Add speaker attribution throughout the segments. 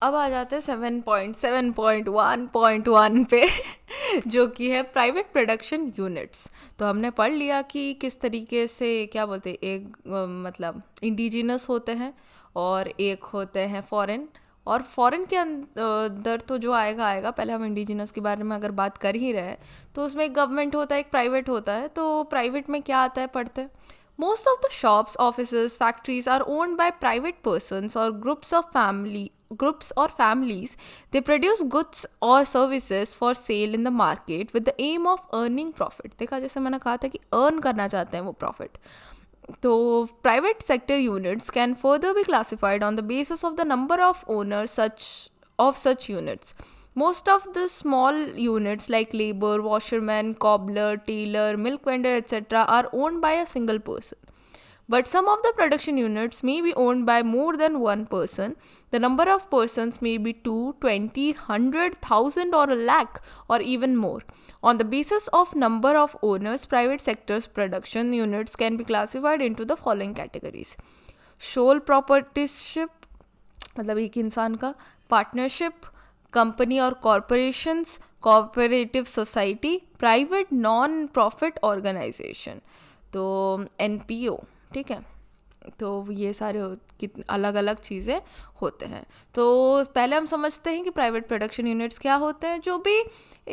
Speaker 1: अब आ जाते हैं 7.7.1.1 पे जो कि है प्राइवेट प्रोडक्शन यूनिट्स। तो हमने पढ़ लिया कि किस तरीके से क्या बोलते हैं, एक मतलब इंडिजिनस होते हैं और एक होते हैं फॉरेन। और फॉरेन के अंदर तो जो आएगा आएगा, पहले हम इंडिजिनस के बारे में अगर बात कर ही रहे हैं तो उसमें एक गवर्नमेंट होता है, एक प्राइवेट होता है। तो प्राइवेट में क्या आता है पढ़ते हैं। Most of the shops, offices, factories are owned by private persons or groups or families. They produce goods or services for sale in the market with the aim of earning profit. देखा, जैसे मैंने कहा था कि earn करना चाहते हैं वो profit. तो private sector units can further be classified on the basis of the number of owners such units. Most of the small units like labor, washerman, cobbler, tailor, milk vendor, etc. are owned by a single person. But some of the production units may be owned by more than one person. The number of persons may be 2, 20, 100,000 or a lakh or even more. On the basis of number of owners, private sector's production units can be classified into the following categories. Sole proprietorship, मतलब एक इंसान का, partnership, company और corporations, cooperative society, private non profit organisation, तो NPO. ठीक है, तो ये सारे अलग अलग चीज़ें होते हैं। तो पहले हम समझते हैं कि प्राइवेट प्रोडक्शन यूनिट्स क्या होते हैं। जो भी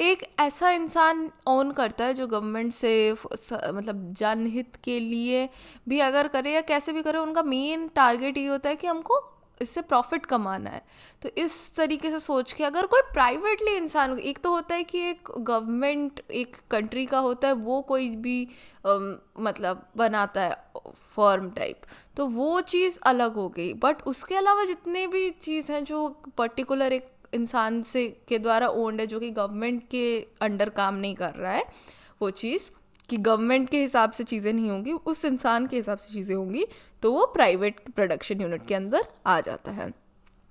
Speaker 1: एक ऐसा इंसान ओन करता है जो गवर्नमेंट से मतलब जनहित के लिए भी अगर करे या कैसे भी करे, उनका मेन टारगेट ये होता है कि हमको इससे प्रॉफिट कमाना है। तो इस तरीके से सोच के अगर कोई प्राइवेटली इंसान, एक तो होता है कि एक गवर्नमेंट एक कंट्री का होता है, वो कोई भी मतलब बनाता है फर्म टाइप, तो वो चीज़ अलग हो गई। बट उसके अलावा जितने भी चीज़ हैं जो पर्टिकुलर एक इंसान से के द्वारा ओन्ड है, जो कि गवर्नमेंट के अंडर काम नहीं कर रहा है, वो चीज़ कि गवर्नमेंट के हिसाब से चीज़ें नहीं होंगी, उस इंसान के हिसाब से चीज़ें होंगी, तो वो प्राइवेट प्रोडक्शन यूनिट के अंदर आ जाता है।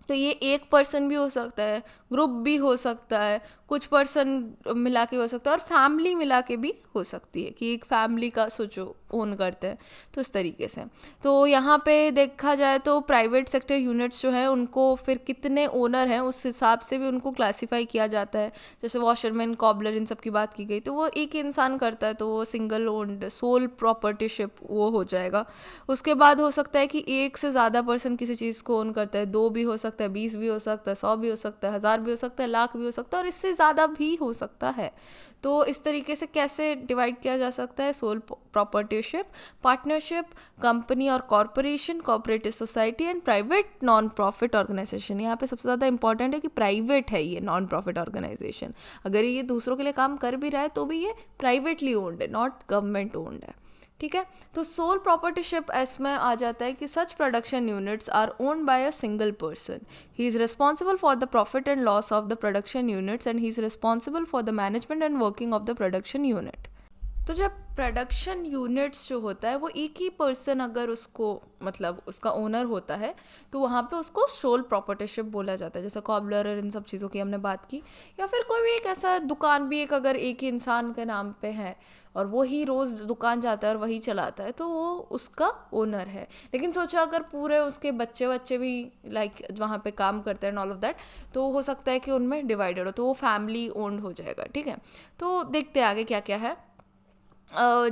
Speaker 1: तो ये एक पर्सन भी हो सकता है, ग्रुप भी हो सकता है, कुछ पर्सन मिला के हो सकता है, और फैमिली मिला के भी हो सकती है कि एक फैमिली का सोचो ओन करते हैं, तो इस तरीके से। तो यहाँ पे देखा जाए तो प्राइवेट सेक्टर यूनिट्स जो हैं उनको फिर कितने ओनर हैं उस हिसाब से भी उनको क्लासीफाई किया जाता है। जैसे वॉशरमैन, कॉबलर, इन सब की बात की गई तो वो एक इंसान करता है, तो वो सिंगल ओन्ड सोल प्रॉपर्टीशिप वो हो जाएगा। उसके बाद हो सकता है कि एक से ज़्यादा पर्सन किसी चीज़ को ओन करता है, 2 भी हो सकता है, 20 भी हो सकता है, 100 भी हो सकता है, 1000 भी हो सकता है, लाख भी हो सकता है, और इससे ज़्यादा भी हो सकता है। तो इस तरीके से कैसे डिवाइड किया जा सकता है? सोल प्रॉपर्टीशिप, पार्टनरशिप, कंपनी और corporation, cooperative society and private non profit organisation. यहाँ पे सबसे ज़्यादा इंपॉर्टेंट है कि प्राइवेट है ये नॉन प्रॉफिट ऑर्गेनाइजेशन। अगर ये दूसरों के लिए काम कर भी रहा है तो भी ये प्राइवेटली ओन्ड है, नॉट गवर्नमेंट ओन्ड है। ठीक है, तो सोल प्रॉपर्टीशिप इसमें आ जाता है कि such production units are owned by a single person. He is responsible for the profit and loss of the production units and he is responsible for the management and working of the production unit. तो जब production units जो होता है वो एक ही person अगर उसको मतलब उसका ओनर होता है, तो वहाँ पे उसको सोल प्रॉपर्टीशिप बोला जाता है। जैसे कॉबलर और इन सब चीज़ों की हमने बात की, या फिर कोई भी एक ऐसा दुकान भी एक अगर एक ही इंसान के नाम पे है और वो ही रोज़ दुकान जाता है और वही चलाता है, तो वो उसका ओनर है। लेकिन सोचो अगर पूरे उसके बच्चे बच्चे भी लाइक वहाँ पे काम करते हैं ऑल ऑफ दैट, तो हो सकता है कि उनमें डिवाइडेड हो, तो वो फैमिली ओन्ड हो जाएगा। ठीक है, तो देखते हैं आगे क्या क्या है।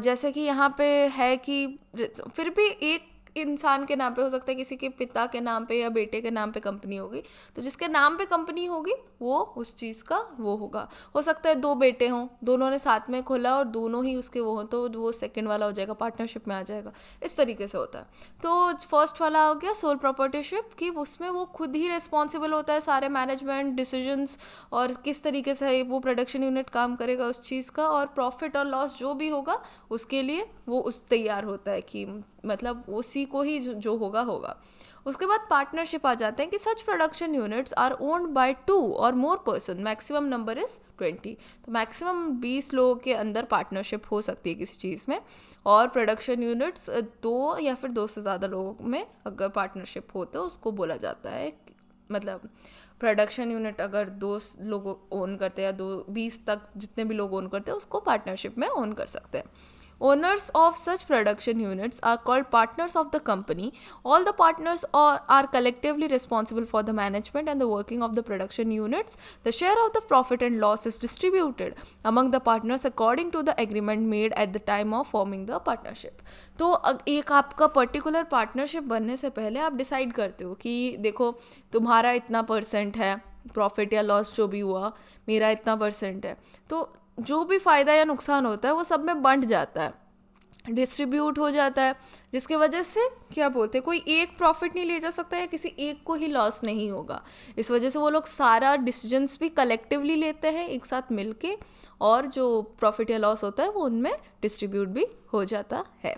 Speaker 1: जैसे कि यहाँ पे है कि फिर भी एक इंसान के नाम पे हो सकता है, किसी के पिता के नाम पे या बेटे के नाम पे कंपनी होगी, तो जिसके नाम पे कंपनी होगी वो उस चीज़ का वो होगा। हो सकता है 2 बेटे हों, दोनों ने साथ में खोला और दोनों ही उसके वो हों, तो वो सेकंड वाला हो जाएगा, पार्टनरशिप में आ जाएगा। इस तरीके से होता है। तो फर्स्ट वाला हो गया सोल प्रॉपर्टीशिप, कि उसमें वो खुद ही रिस्पॉन्सिबल होता है सारे मैनेजमेंट डिसीजंस और किस तरीके से वो प्रोडक्शन यूनिट काम करेगा उस चीज़ का, और प्रॉफिट और लॉस जो भी होगा उसके लिए वो उस तैयार होता है कि मतलब उसी को ही जो होगा होगा। उसके बाद पार्टनरशिप आ जाते हैं कि such production units are owned by 2 और more person, maximum number is 20। तो मैक्सिमम 20 लोगों के अंदर पार्टनरशिप हो सकती है किसी चीज़ में, और प्रोडक्शन यूनिट्स 2 या फिर 2 से ज़्यादा लोगों में अगर पार्टनरशिप हो तो उसको बोला जाता है, मतलब प्रोडक्शन यूनिट अगर 2 लोग ओन करते हैं या 20 तक जितने भी लोग ओन करते हैं उसको पार्टनरशिप में ओन कर सकते हैं। Owners of such production units are called partners of the company. All the partners are collectively responsible for the management and the working of the production units. The share of the profit and loss is distributed among the partners according to the agreement made at the time of forming the partnership. तो एक आपका particular partnership बनने से पहले आप decide करते हो कि देखो तुम्हारा इतना परसेंट है, प्रॉफिट या लॉस जो भी हुआ मेरा इतना परसेंट है, तो जो भी फ़ायदा या नुकसान होता है वो सब में बंट जाता है, डिस्ट्रीब्यूट हो जाता है, जिसके वजह से क्या बोलते हैं कोई एक प्रॉफिट नहीं ले जा सकता या किसी एक को ही लॉस नहीं होगा. इस वजह से वो लोग सारा डिसीजंस भी कलेक्टिवली लेते हैं एक साथ मिलके, और जो प्रॉफिट या लॉस होता है वो उनमें डिस्ट्रीब्यूट भी हो जाता है.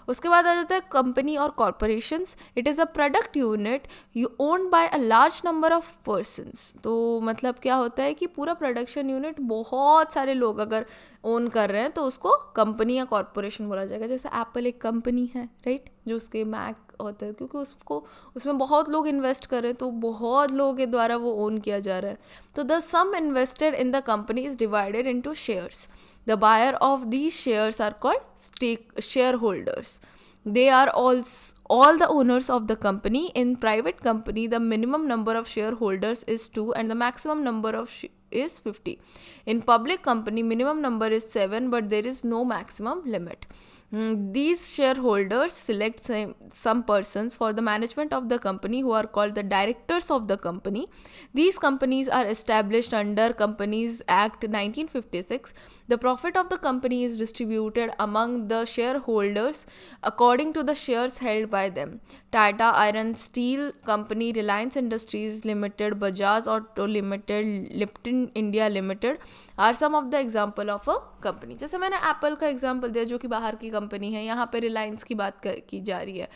Speaker 1: उसके बाद आ जाता है कंपनी और corporations. It is a product unit you own by a large number of persons. तो मतलब क्या होता है कि पूरा प्रोडक्शन यूनिट बहुत सारे लोग अगर ओन कर रहे हैं तो उसको कंपनी या कॉरपोरेशन बोला जाएगा. जैसे एप्पल एक कंपनी है, राइट, जो उसके मैक होता है, क्योंकि उसको उसमें बहुत लोग इन्वेस्ट कर रहे हैं तो बहुत लोगों के द्वारा वो ओन किया जा रहा है. तो the sum invested in the company is divided into shares. The buyer of these shares are called shareholders. They are all the owners of the company. In private company, the minimum number of shareholders is 2 and the maximum number of is 50. In public company, minimum number is 7, but there is no maximum limit. These shareholders select some persons for the management of the company who are called the directors of the company. These companies are established under Companies Act 1956. The profit of the company is distributed among the shareholders according to the shares held by them. Tata Iron Steel Company, Reliance Industries Limited, Bajaj Auto Limited, Lipton India Limited are some of the example of a company. जैसे मैंने Apple का example दिया जो कि बाहर की company है, यहाँ पे रिलायंस की बात की जा रही है.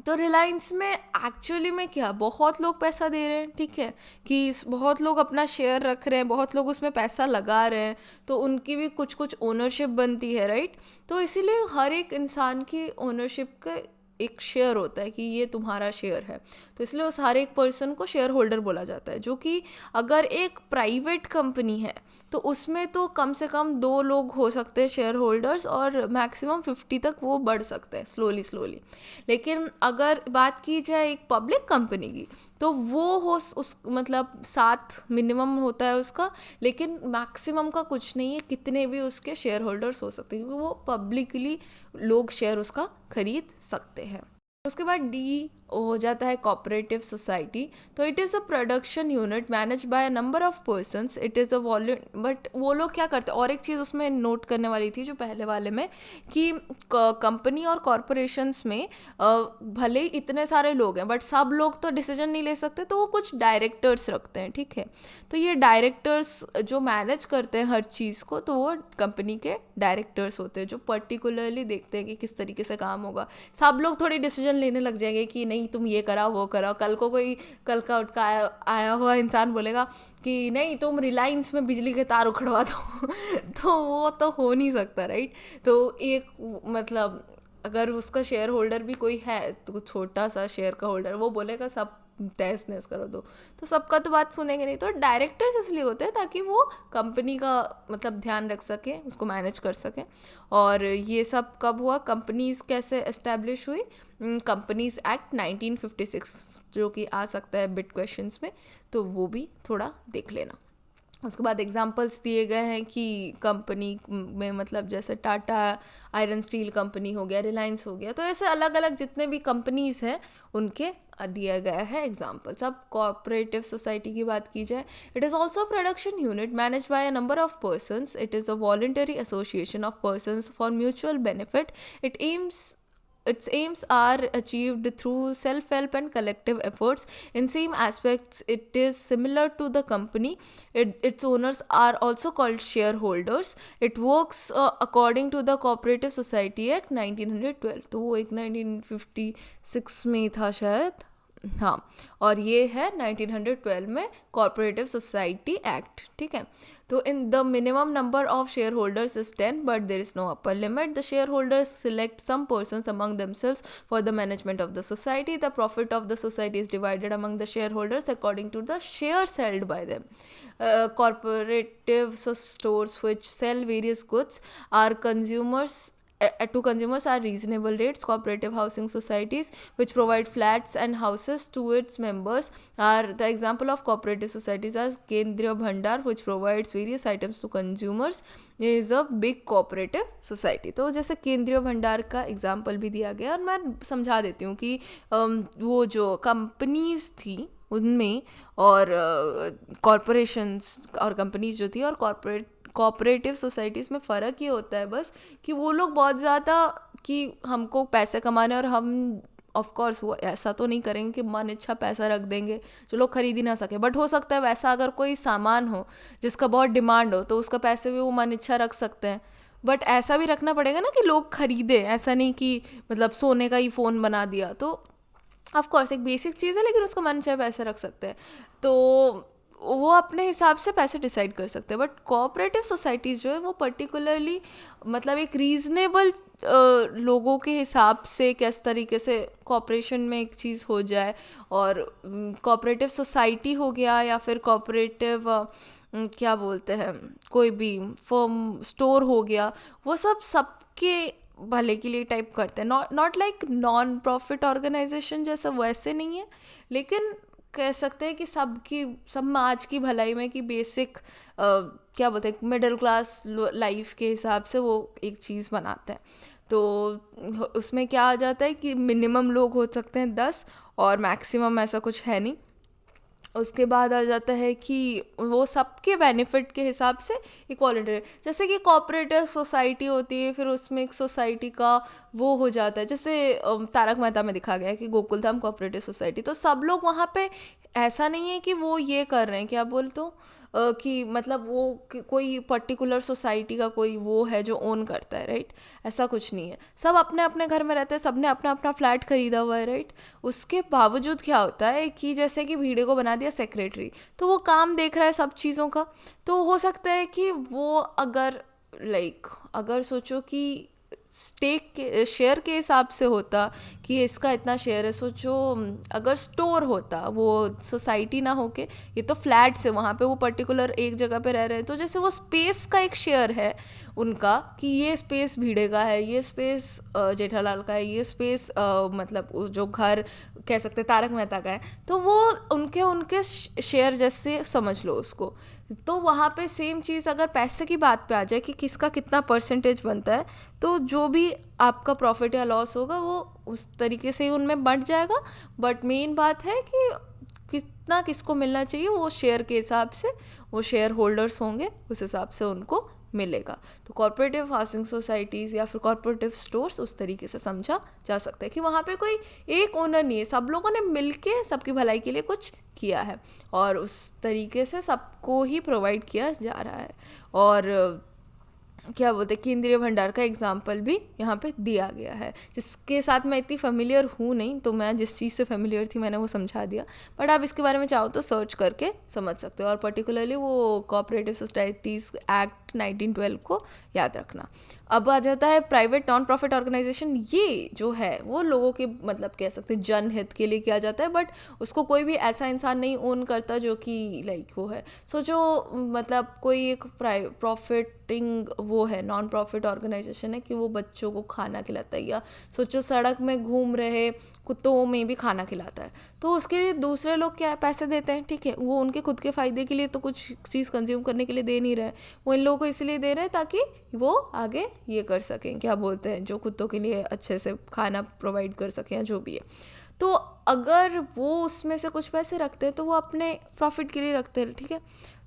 Speaker 1: तो रिलायंस में एक्चुअली में क्या बहुत लोग पैसा दे रहे हैं, ठीक है, कि बहुत लोग अपना शेयर रख रहे हैं, बहुत लोग उसमें पैसा लगा रहे हैं, तो उनकी भी कुछ कुछ ओनरशिप बनती है, राइट. तो इसीलिए हर एक इंसान की ओनरशिप का एक शेयर होता है कि ये तुम्हारा शेयर है, तो इसलिए उस हर एक पर्सन को शेयर होल्डर बोला जाता है. जो कि अगर एक प्राइवेट कंपनी है तो उसमें तो कम से कम 2 लोग हो सकते हैं शेयर होल्डर्स, और मैक्सिमम 50 तक वो बढ़ सकते हैं स्लोली. लेकिन अगर बात की जाए एक पब्लिक कंपनी की तो वो हो उस मतलब 7 मिनिमम होता है उसका, लेकिन मैक्सिमम का कुछ नहीं है, कितने भी उसके शेयर होल्डर्स हो सकते हैं क्योंकि वो पब्लिकली लोग शेयर उसका खरीद सकते हैं. उसके बाद डी हो जाता है कोऑपरेटिव सोसाइटी. तो it is a production unit manage by a number of persons. It is a but वो लोग क्या करते हैं, और एक चीज़ उसमें नोट करने वाली थी जो पहले वाले में, कि कंपनी और कॉरपोरेशंस में भले ही इतने सारे लोग हैं बट सब लोग तो डिसीजन नहीं ले सकते, तो वो कुछ डायरेक्टर्स रखते हैं, ठीक है. तो ये डायरेक्टर्स जो मैनेज करते हैं हर चीज़ को, तो वो कंपनी के डायरेक्टर्स होते हैं जो पर्टिकुलरली देखते हैं कि किस तरीके से काम होगा. सब लोग थोड़ी डिसीजन लेने लग जाएंगे कि नहीं तुम ये कराओ वो कराओ. कल को कोई कल का उठ का आया हुआ इंसान बोलेगा कि नहीं तुम रिलायंस में बिजली के तार उखड़वा दो तो वो तो हो नहीं सकता, राइट. तो एक मतलब अगर उसका शेयर होल्डर भी कोई है तो छोटा सा शेयर का होल्डर, वो बोलेगा सब तहस नहस करो दो, तो सबका तो बात सुनेंगे नहीं. तो डायरेक्टर्स इसलिए होते हैं ताकि वो कंपनी का मतलब ध्यान रख सकें, उसको मैनेज कर सकें. और ये सब कब हुआ, कंपनीज़ कैसे एस्टेब्लिश हुई, कंपनीज एक्ट 1956 जो कि आ सकता है बिट क्वेश्चंस में, तो वो भी थोड़ा देख लेना. उसके बाद एग्जांपल्स दिए गए हैं कि कंपनी में मतलब जैसे टाटा आयरन स्टील कंपनी हो गया, रिलायंस हो गया, तो ऐसे अलग अलग जितने भी कंपनीज़ हैं उनके दिया गया है एग्जाम्पल्स. अब कॉर्पोरेटिव सोसाइटी की बात की जाए, it is also production unit manage by a number of persons. It is a voluntary association of persons for mutual benefit. Its aims are achieved through self-help and collective efforts. In same aspects, it is similar to the company. Its owners are also called shareholders. It works according to the Cooperative Society Act 1912. तो वो एक 1956 में था शायद, हाँ, और ये है 1912 में कॉर्पोरेटिव सोसाइटी एक्ट, ठीक है। तो in the minimum number of share holders is 10 but there is no upper limit. The share holders select some persons among themselves for the management of the society. The profit of the society is divided among the shareholders according to the shares held by them. Cooperative stores which sell various goods are to consumers are reasonable rates. Cooperative housing societies which provide flats and houses to its members are the example of cooperative societies as Kendriya Bhandar which provides various items to consumers is a big cooperative society. तो जैसे केंद्रीय भंडार का example भी दिया गया, और मैं समझा देती हूँ कि वो जो कंपनीज थी उनमें और कॉरपोरेशंस और कंपनीज जो थी और कोऑपरेटिव सोसाइटीज़ में फ़र्क ये होता है बस कि वो लोग बहुत ज़्यादा कि हमको पैसे कमाने, और हम ऑफ कोर्स वो ऐसा तो नहीं करेंगे कि मन इच्छा पैसा रख देंगे जो लोग खरीद ही ना सके, बट हो सकता है वैसा अगर कोई सामान हो जिसका बहुत डिमांड हो तो उसका पैसे भी वो मन इच्छा रख सकते हैं। बट ऐसा भी रखना पड़ेगा ना कि लोग खरीदे, ऐसा नहीं कि मतलब सोने का ही फ़ोन बना दिया। तो ऑफ कोर्स एक बेसिक चीज़ है, लेकिन उसको मन चाहे पैसे रख सकते हैं, तो वो अपने हिसाब से पैसे डिसाइड कर सकते हैं। बट कोऑपरेटिव सोसाइटीज़ जो है वो पर्टिकुलरली मतलब एक रीज़नेबल लोगों के हिसाब से किस तरीके से कॉपरेशन में एक चीज़ हो जाए, और कोऑपरेटिव सोसाइटी हो गया या फिर कोऑपरेटिव क्या बोलते हैं कोई भी फर्म स्टोर हो गया, वो सब सबके भले के लिए टाइप करते हैं। Not like non profit organisation जैसा वैसे नहीं है, लेकिन कह सकते हैं कि सब समाज की भलाई में कि बेसिक क्या बोलते हैं मिडिल क्लास लाइफ के हिसाब से वो एक चीज़ बनाते हैं। तो उसमें क्या आ जाता है कि मिनिमम लोग हो सकते हैं 10 और मैक्सिमम ऐसा कुछ है नहीं। उसके बाद आ जाता है कि वो सबके बेनिफिट के हिसाब से इक्वालिटी, जैसे कि कोऑपरेटिव सोसाइटी होती है, फिर उसमें एक सोसाइटी का वो हो जाता है, जैसे तारक मेहता में दिखा गया है कि गोकुलधाम कोऑपरेटिव सोसाइटी, तो सब लोग वहाँ पे ऐसा नहीं है कि वो ये कर रहे हैं क्या बोलते हो कि मतलब वो कोई पर्टिकुलर सोसाइटी का कोई वो है जो ओन करता है, राइट। ऐसा कुछ नहीं है, सब अपने अपने घर में रहते हैं, सबने अपना अपना फ्लैट खरीदा हुआ है, राइट। उसके बावजूद क्या होता है कि जैसे कि भीड़े को बना दिया सेक्रेटरी, तो वो काम देख रहा है सब चीज़ों का। तो हो सकता है कि वो अगर सोचो कि स्टेक के शेयर के हिसाब से होता कि इसका इतना शेयर है, सोचो अगर स्टोर होता, वो सोसाइटी ना होके ये तो फ्लैट्स है, वहाँ पे वो पर्टिकुलर एक जगह पे रह रहे हैं, तो जैसे वो स्पेस का एक शेयर है उनका कि ये स्पेस भीड़े का है, ये स्पेस जेठालाल का है, ये स्पेस मतलब जो घर कह सकते हैं तारक मेहता का है, तो वो उनके शेयर जैसे समझ लो उसको। तो वहाँ पे सेम चीज़ अगर पैसे की बात पे आ जाए कि किसका कितना परसेंटेज बनता है, तो जो भी आपका प्रॉफिट या लॉस होगा वो उस तरीके से ही उनमें बढ़ जाएगा। बट मेन बात है कि कितना किसको मिलना चाहिए वो शेयर के हिसाब से, वो शेयर होल्डर्स होंगे उस हिसाब से उनको मिलेगा। तो कॉर्पोरेटिव हाउसिंग सोसाइटीज़ या फिर कॉर्पोरेटिव स्टोर्स उस तरीके से समझा जा सकता है कि वहाँ पे कोई एक ओनर नहीं है, सब लोगों ने मिलके सबकी भलाई के लिए कुछ किया है और उस तरीके से सबको ही प्रोवाइड किया जा रहा है। और क्या बोलते हैं केंद्रीय भंडार का एग्जाम्पल भी यहाँ पे दिया गया है, जिसके साथ मैं इतनी फेमिलियर हूँ नहीं, तो मैं जिस चीज़ से फेमिलियर थी मैंने वो समझा दिया, बट आप इसके बारे में चाहो तो सर्च करके समझ सकते हो। और पर्टिकुलरली वो कोऑपरेटिव सोसाइटीज़ एक्ट 1912 को याद रखना। अब आ जाता है प्राइवेट नॉन प्रॉफिट ऑर्गेनाइजेशन। ये जो है वो लोगों के मतलब कह सकते हैं जनहित के लिए किया जाता है, बट उसको कोई भी ऐसा इंसान नहीं ओन करता जो कि वो है। सो जो मतलब कोई एक प्रॉफिटिंग वो है नॉन प्रॉफिट ऑर्गेनाइजेशन है कि वो बच्चों को खाना खिलाता है, या सोचो सड़क में घूम रहे कुत्तों में भी खाना खिलाता है, तो उसके लिए दूसरे लोग क्या पैसे देते हैं, ठीक है, वो उनके खुद के फ़ायदे के लिए तो कुछ चीज़ कंज्यूम करने के लिए दे नहीं रहे, वो इन लोगों को इसलिए दे रहे हैं ताकि वो आगे ये कर सकें, क्या बोलते हैं, जो कुत्तों के लिए अच्छे से खाना प्रोवाइड कर सकें या जो भी है। तो अगर वो उसमें से कुछ पैसे रखते हैं तो वो अपने प्रॉफिट के लिए रखते हैं, ठीक है,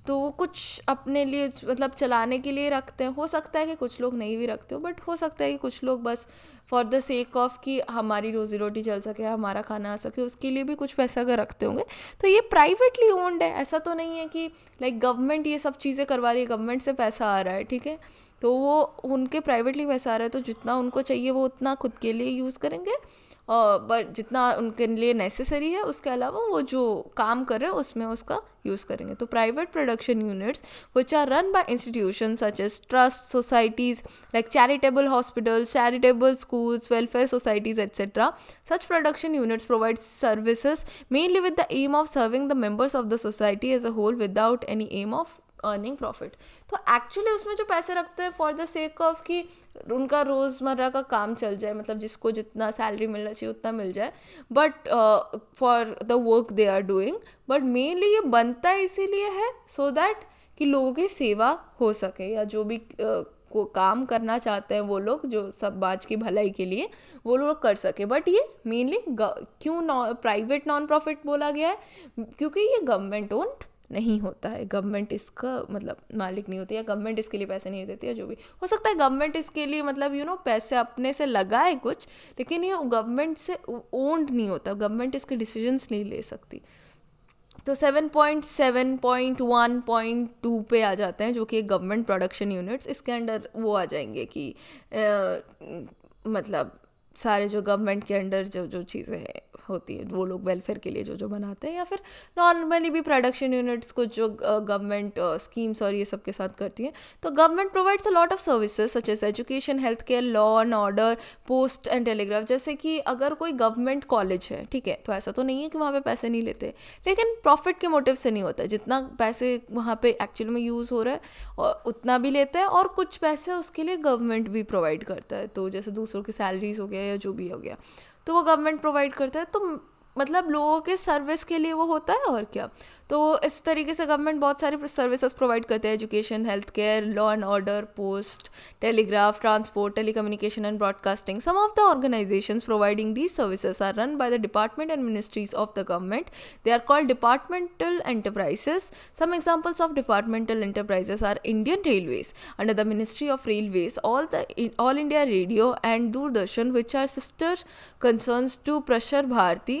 Speaker 1: तो वो कुछ अपने लिए मतलब चलाने के लिए रखते हैं। हो सकता है कि कुछ लोग नहीं भी रखते हो, बट हो सकता है कि कुछ लोग बस फॉर द सेक ऑफ कि हमारी रोज़ी रोटी चल सके, हमारा खाना आ सके, उसके लिए भी कुछ पैसा अगर रखते होंगे। तो ये प्राइवेटली ओन्ड है, ऐसा तो नहीं है कि गवर्नमेंट ये सब चीज़ें करवा रही है, गवर्नमेंट से पैसा आ रहा है, ठीक है। तो वो उनके प्राइवेटली पैसा आ रहा है, तो जितना उनको चाहिए वो उतना खुद के लिए यूज़ करेंगे, बट जितना उनके लिए नेसेसरी है उसके अलावा वो जो काम कर रहे हैं उसमें उसका यूज़ करेंगे. तो private production units which are run by institutions such as trusts, societies like charitable hospitals, charitable schools, welfare societies, etc. Such production units provide services mainly with the aim of serving the members of the society as a whole without any aim of earning profit. तो actually उसमें जो पैसे रखते हैं for the sake of कि उनका रोज़मर्रा का काम चल जाए, मतलब जिसको जितना सैलरी मिलना चाहिए उतना मिल जाए, but for the work they are doing. But mainly ये बनता है इसीलिए है सो दैट कि लोगों की सेवा हो सके, या जो भी को काम करना चाहते हैं वो लोग, जो सब बाज की भलाई के लिए वो लोग कर सके. बट ये मेनली क्यों प्राइवेट नॉन प्रॉफिट बोला गया है, क्योंकि ये गवर्नमेंट ओन्ड नहीं होता है, गवर्नमेंट इसका मतलब मालिक नहीं होती, या गवर्नमेंट इसके लिए पैसे नहीं देती, या जो भी हो सकता है गवर्नमेंट इसके लिए मतलब पैसे अपने से लगाए कुछ, लेकिन ये गवर्नमेंट से ओन्ड नहीं होता, गवर्नमेंट इसके डिसीजंस नहीं ले सकती. तो 7.7.1.2 पे आ जाते हैं जो कि गवर्नमेंट प्रोडक्शन यूनिट्स. इसके अंडर वो आ जाएंगे कि मतलब सारे जो गवर्नमेंट के अंडर जो जो चीज़ें होती है वो लोग वेलफेयर के लिए जो जो बनाते हैं, या फिर नॉर्मली भी प्रोडक्शन यूनिट्स को जो गवर्नमेंट स्कीम्स और ये सब के साथ करती हैं. तो government provides a lot of services such as education, health care, law and order, post and telegraph. जैसे कि अगर कोई गवर्नमेंट कॉलेज है, ठीक है, तो ऐसा तो नहीं है कि वहाँ पे पैसे नहीं लेते, लेकिन प्रॉफिट के मोटिव से नहीं होता है. जितना पैसे वहाँ पे एक्चुअली में यूज़ हो रहा है और उतना भी लेते हैं, और कुछ पैसे उसके लिए गवर्नमेंट भी प्रोवाइड करता है. तो जैसे दूसरों की सैलरीज हो गया या जो भी हो गया, तो वो गवर्नमेंट प्रोवाइड करता है. तो मतलब लोगों के सर्विस के लिए वो होता है, और क्या. तो इस तरीके से गवर्नमेंट बहुत सारी सर्विसेज प्रोवाइड करते हैं, education, health care, law and order, post, telegraph, transport, telecommunication and broadcasting. Some of the organisations providing these services are run by the department and ministries of the government. They are called departmental enterprises. Some examples of departmental enterprises are Indian Railways under the Ministry of Railways, All India Radio and Doordarshan, which are sister concerns to Prasar Bharati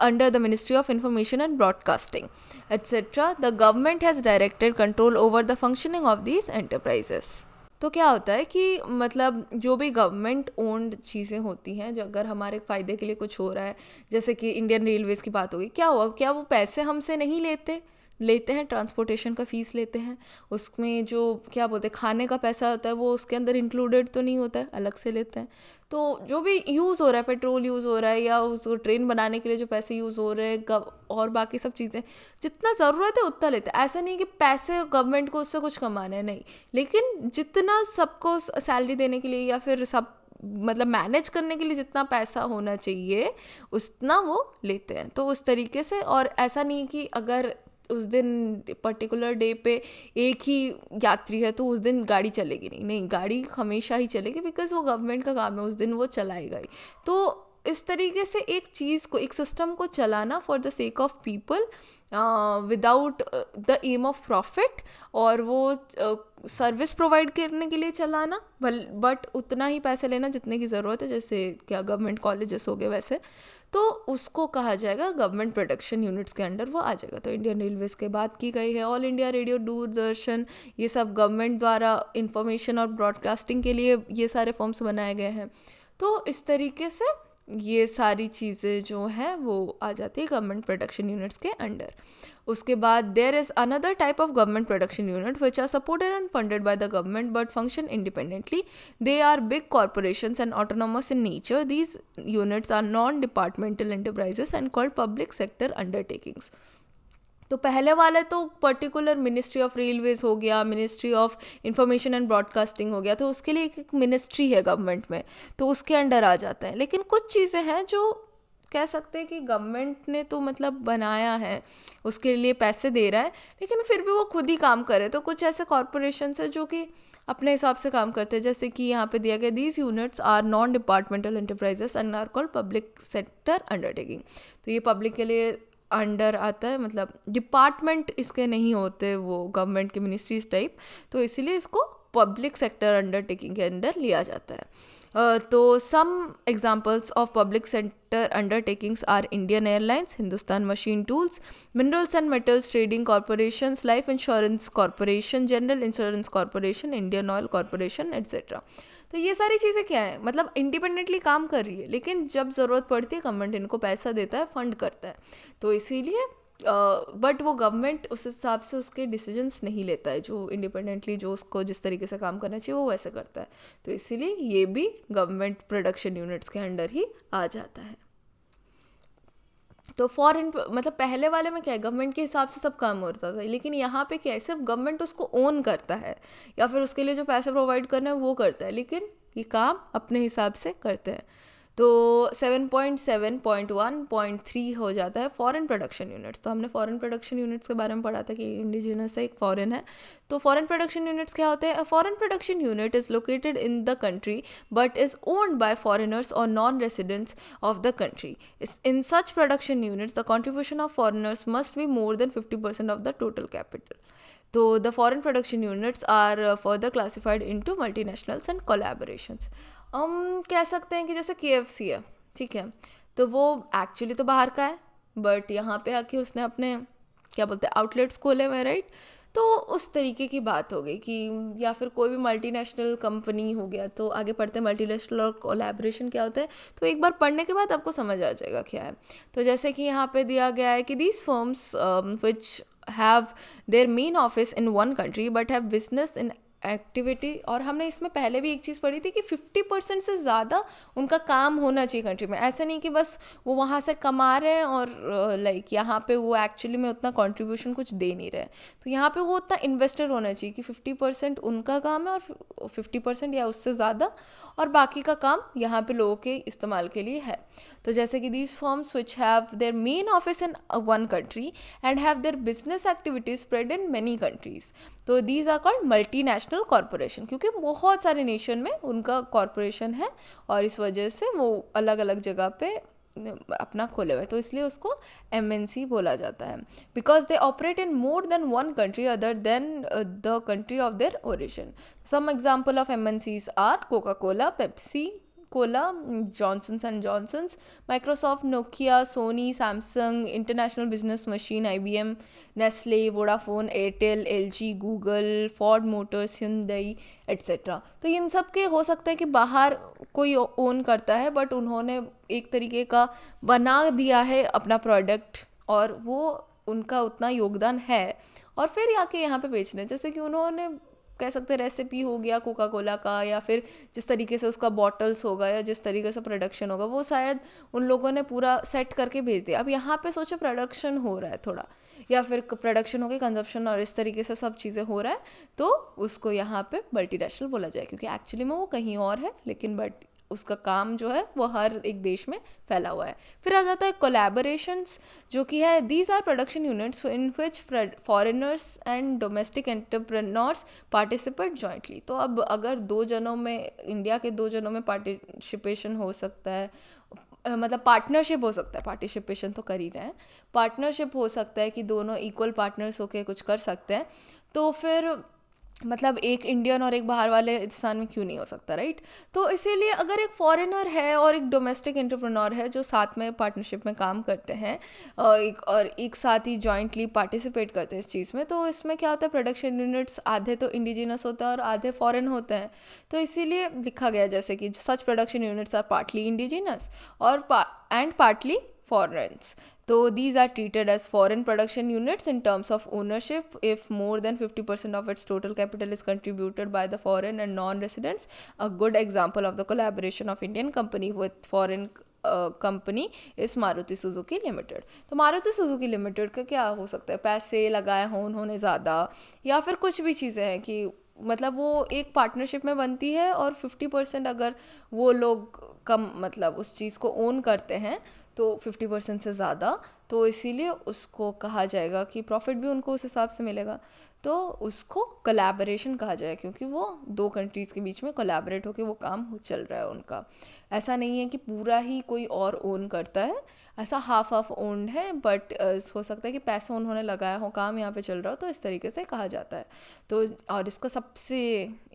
Speaker 1: under the Ministry of Information and Broadcasting, etc. The government has directed control over the functioning of these enterprises. तो क्या होता है कि मतलब जो भी government owned चीज़ें होती हैं, जो अगर हमारे फ़ायदे के लिए कुछ हो रहा है, जैसे कि इंडियन रेलवेज़ की बात होगी, क्या हुआ, क्या वो पैसे हमसे नहीं लेते हैं, ट्रांसपोर्टेशन का फ़ीस लेते हैं, उसमें जो क्या बोलते हैं खाने का पैसा होता है वो उसके अंदर इंक्लूडेड तो नहीं होता है, अलग से लेते हैं. तो जो भी यूज़ हो रहा है, पेट्रोल यूज़ हो रहा है, या उसको ट्रेन बनाने के लिए जो पैसे यूज़ हो रहे हैं, और बाकी सब चीज़ें जितना ज़रूरत है उतना लेते हैं. ऐसा नहीं कि पैसे गवर्नमेंट को उससे कुछ कमाना है, नहीं, लेकिन जितना सबको सैलरी देने के लिए या फिर सब मतलब मैनेज करने के लिए जितना पैसा होना चाहिए उतना वो लेते हैं. तो उस तरीके से, और ऐसा नहीं कि अगर उस दिन पर्टिकुलर डे पे एक ही यात्री है तो उस दिन गाड़ी चलेगी नहीं, गाड़ी हमेशा ही चलेगी, बिकॉज वो गवर्नमेंट का काम है, उस दिन वो चलाएगा ही. तो इस तरीके से एक चीज़ को, एक सिस्टम को चलाना for the sake of people without the aim of profit, और वो सर्विस प्रोवाइड करने के लिए चलाना, बट उतना ही पैसे लेना जितने की ज़रूरत है, जैसे क्या गवर्नमेंट कॉलेजेस हो गए वैसे, तो उसको कहा जाएगा गवर्नमेंट प्रोडक्शन यूनिट्स के अंडर वो आ जाएगा. तो इंडियन रेलवेज़ की बात की गई है, ऑल इंडिया रेडियो, दूरदर्शन, ये सब गवर्नमेंट द्वारा इंफॉर्मेशन और ब्रॉडकास्टिंग के लिए ये सारे फॉर्म्स बनाए गए हैं. तो इस तरीके से ये सारी चीज़ें जो हैं वो आ जाती है गवर्नमेंट प्रोडक्शन यूनिट्स के अंडर. उसके बाद there is another type of government production unit which are supported and funded by the government but function independently. They are big corporations and autonomous in nature. These units are non departmental enterprises and called public sector undertakings. तो पहले वाले तो particular ministry of Railways हो गया, ministry of information and broadcasting हो गया, तो उसके लिए एक मिनिस्ट्री है गवर्नमेंट में, तो उसके अंडर आ जाता है. लेकिन कुछ चीज़ें हैं जो कह सकते हैं कि गवर्नमेंट ने तो मतलब बनाया है, उसके लिए पैसे दे रहा है, लेकिन फिर भी वो खुद ही काम करे. तो कुछ ऐसे कॉरपोरेशंस है जो कि अपने हिसाब से काम करते हैं, जैसे कि यहाँ पे दिया गया these units are non departmental enterprises and are called public sector undertaking. तो ये पब्लिक के लिए अंडर आता है, मतलब डिपार्टमेंट इसके नहीं होते वो गवर्नमेंट के मिनिस्ट्रीज टाइप, तो इसीलिए इसको पब्लिक सेक्टर अंडरटेकिंग के अंदर लिया जाता है। तो some examples of public sector undertakings are Indian airlines, Hindustan machine tools, minerals and metals trading corporations, life insurance corporation, general insurance corporation, Indian oil corporation etcetera. तो ये सारी चीज़ें क्या है, मतलब इंडिपेंडेंटली काम कर रही है, लेकिन जब ज़रूरत पड़ती है गवर्नमेंट इनको पैसा देता है, फंड करता है। तो इसीलिए बट वो गवर्नमेंट उस हिसाब से उसके डिसीजंस नहीं लेता है, जो इंडिपेंडेंटली जो उसको जिस तरीके से काम करना चाहिए वो वैसे करता है। तो इसीलिए ये भी गवर्नमेंट प्रोडक्शन यूनिट्स के अंडर ही आ जाता है। तो फॉरेन मतलब पहले वाले में क्या है, गवर्नमेंट के हिसाब से सब काम होता था, लेकिन यहाँ पे क्या है, सिर्फ गवर्नमेंट उसको ओन करता है या फिर उसके लिए जो पैसे प्रोवाइड करना है वो करता है, लेकिन ये काम अपने हिसाब से करते हैं। तो 7.7.1.3 हो जाता है फॉरेन प्रोडक्शन यूनिट्स। तो हमने फॉरेन प्रोडक्शन यूनिट्स के बारे में पढ़ा था कि इंडिजिनस है, एक फॉरेन है। तो फॉरेन प्रोडक्शन यूनिट्स क्या होते हैं? Foreign production unit is located in the country but is owned by foreigners और non residents of the country. In such production units the contribution of foreigners must be more than 50% of the total capital. तो the foreign production units are further classified into multinationals and collaborations. हम कह सकते हैं कि जैसे KFC है, ठीक है, तो वो एक्चुअली तो बाहर का है, बट यहाँ पे आके उसने अपने क्या बोलते हैं आउटलेट्स खोले हुए, राइट। तो उस तरीके की बात हो गई कि या फिर कोई भी मल्टीनेशनल कंपनी हो गया। तो आगे पढ़ते हैं मल्टीनेशनल और कोलैबोरेशन क्या होता है। तो एक बार पढ़ने के बाद आपको समझ आ जाएगा क्या है। तो जैसे कि यहाँ पे दिया गया है कि these firms which have their main office in one country but have business in activity. और हमने इसमें पहले भी एक चीज़ पढ़ी थी कि 50% से ज़्यादा उनका काम होना चाहिए कंट्री में। ऐसा नहीं कि बस वो वहाँ से कमा रहे हैं और लाइक यहाँ पे वो एक्चुअली में उतना कंट्रीब्यूशन कुछ दे नहीं रहे। तो यहाँ पे वो उतना इन्वेस्टेड होना चाहिए कि 50% उनका काम है और 50% या उससे ज़्यादा और बाकी का काम यहाँ पे लोगों के इस्तेमाल के लिए है। तो जैसे कि these firms which have their main office in one country and have their business activities spread in many countries. तो these are called multinational corporation, क्योंकि बहुत सारे नेशन में उनका कॉरपोरेशन है और इस वजह से वो अलग अलग जगह पे अपना खोले हुए, तो इसलिए उसको MNC बोला जाता है। Because they operate in more than one country other than the country of their origin. Some example of MNCs are Coca Cola, Pepsi Cola, Johnson's and Johnson's, Microsoft, Nokia, Sony, Samsung, international business machine, IBM, Nestle, Vodafone, Airtel, LG, Google, Ford Motors, hyundai etcetera. तो इन सब के हो सकता है कि बाहर कोई ओन करता है, बट उन्होंने एक तरीके का बना दिया है अपना प्रोडक्ट और वो उनका उतना योगदान है और फिर आके यहाँ पे बेचने। जैसे कि उन्होंने कह सकते हैं रेसिपी हो गया कोका कोला का, या फिर जिस तरीके से उसका बॉटल्स होगा या जिस तरीके से प्रोडक्शन होगा वो शायद उन लोगों ने पूरा सेट करके भेज दिया। अब यहाँ पे सोचो प्रोडक्शन हो रहा है थोड़ा, या फिर प्रोडक्शन हो गया, कंजप्शन और इस तरीके से सब चीज़ें हो रहा है, तो उसको यहाँ पे मल्टीनेशनल बोला जाए, क्योंकि एक्चुअली में वो कहीं और है लेकिन बट उसका काम जो है वो हर एक देश में फैला हुआ है। फिर आ जाता है कोलैबोरेशंस, जो कि है these are production units in which foreigners and domestic entrepreneurs participate jointly. तो अब अगर दो जनों में, इंडिया के दो जनों में पार्टिसिपेशन हो सकता है, मतलब पार्टनरशिप हो सकता है, पार्टिसिपेशन तो कर ही रहे हैं, पार्टनरशिप हो सकता है कि दोनों इक्वल पार्टनर्स होकर कुछ कर सकते हैं। तो फिर मतलब एक इंडियन और एक बाहर वाले इंसान में क्यों नहीं हो सकता, राइट। तो इसीलिए अगर एक फॉरेनर है और एक डोमेस्टिक एंटरप्रेन्योर है जो साथ में पार्टनरशिप में काम करते हैं और एक साथ ही जॉइंटली पार्टिसिपेट करते हैं इस चीज़ में, तो इसमें क्या होता है प्रोडक्शन यूनिट्स आधे तो इंडिजिनस होता है और आधे फॉरेन होते हैं। तो इसीलिए लिखा गया जैसे कि such production units are partly indigenous और and partly foreigners. So these are treated as foreign production units in terms of ownership if more than 50% of its total capital is contributed by the foreign and non-residents. A good example of the collaboration of Indian company with foreign company इस Maruti Suzuki limited. तो Maruti Suzuki limited का क्या हो सकता है, पैसे लगाए हों उन्होंने ज़्यादा, या फिर कुछ भी चीज़ें हैं कि मतलब वो एक पार्टनरशिप में बनती है और 50% अगर वो लोग कम मतलब उस चीज़ को ओन करते हैं तो 50% से ज़्यादा, तो इसीलिए उसको कहा जाएगा कि प्रॉफिट भी उनको उस हिसाब से मिलेगा। तो उसको कोलैबोरेशन कहा जाए, क्योंकि वो दो कंट्रीज़ के बीच में कोलैबोरेट होकर वो काम चल रहा है उनका। ऐसा नहीं है कि पूरा ही कोई और ओन करता है, ऐसा हाफ हाफ ओन्ड है, बट हो सकता है कि पैसा उन्होंने लगाया हो, काम यहाँ पे चल रहा हो, तो इस तरीके से कहा जाता है। तो और इसका सबसे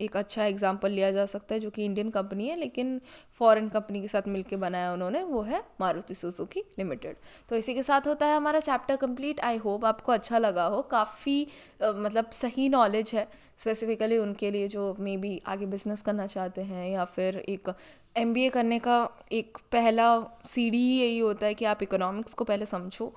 Speaker 1: एक अच्छा एग्जांपल लिया जा सकता है, जो कि इंडियन कंपनी है लेकिन फॉरेन कंपनी के साथ मिलके बनाया उन्होंने, वो है मारुति सुजुकी लिमिटेड। तो इसी के साथ होता है हमारा चैप्टर कंप्लीट। आई होप आपको अच्छा लगा हो, काफ़ी मतलब सही नॉलेज है स्पेसिफिकली उनके लिए जो मे बी आगे बिजनेस करना चाहते हैं, या फिर एक एमबीए करने का एक पहला सीढ़ी ही यही होता है कि आप इकोनॉमिक्स को पहले समझो।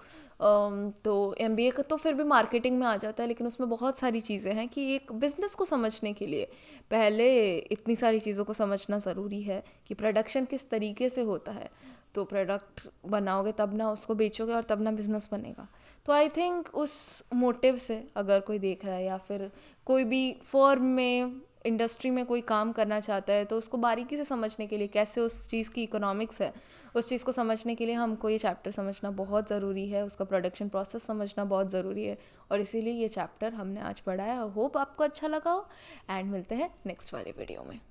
Speaker 1: तो एमबीए का तो फिर भी मार्केटिंग में आ जाता है, लेकिन उसमें बहुत सारी चीज़ें हैं कि एक बिज़नेस को समझने के लिए पहले इतनी सारी चीज़ों को समझना ज़रूरी है कि प्रोडक्शन किस तरीके से होता है। तो प्रोडक्ट बनाओगे तब ना उसको बेचोगे, और तब ना बिज़नेस बनेगा। तो आई थिंक उस मोटिव से अगर कोई देख रहा है, या फिर कोई भी फर्म में इंडस्ट्री में कोई काम करना चाहता है, तो उसको बारीकी से समझने के लिए कैसे उस चीज़ की इकोनॉमिक्स है, उस चीज़ को समझने के लिए हमको ये चैप्टर समझना बहुत ज़रूरी है, उसका प्रोडक्शन प्रोसेस समझना बहुत ज़रूरी है। और इसीलिए ये चैप्टर हमने आज पढ़ा है। होप आपको अच्छा लगा हो, एंड मिलते हैं नेक्स्ट वाले वीडियो में।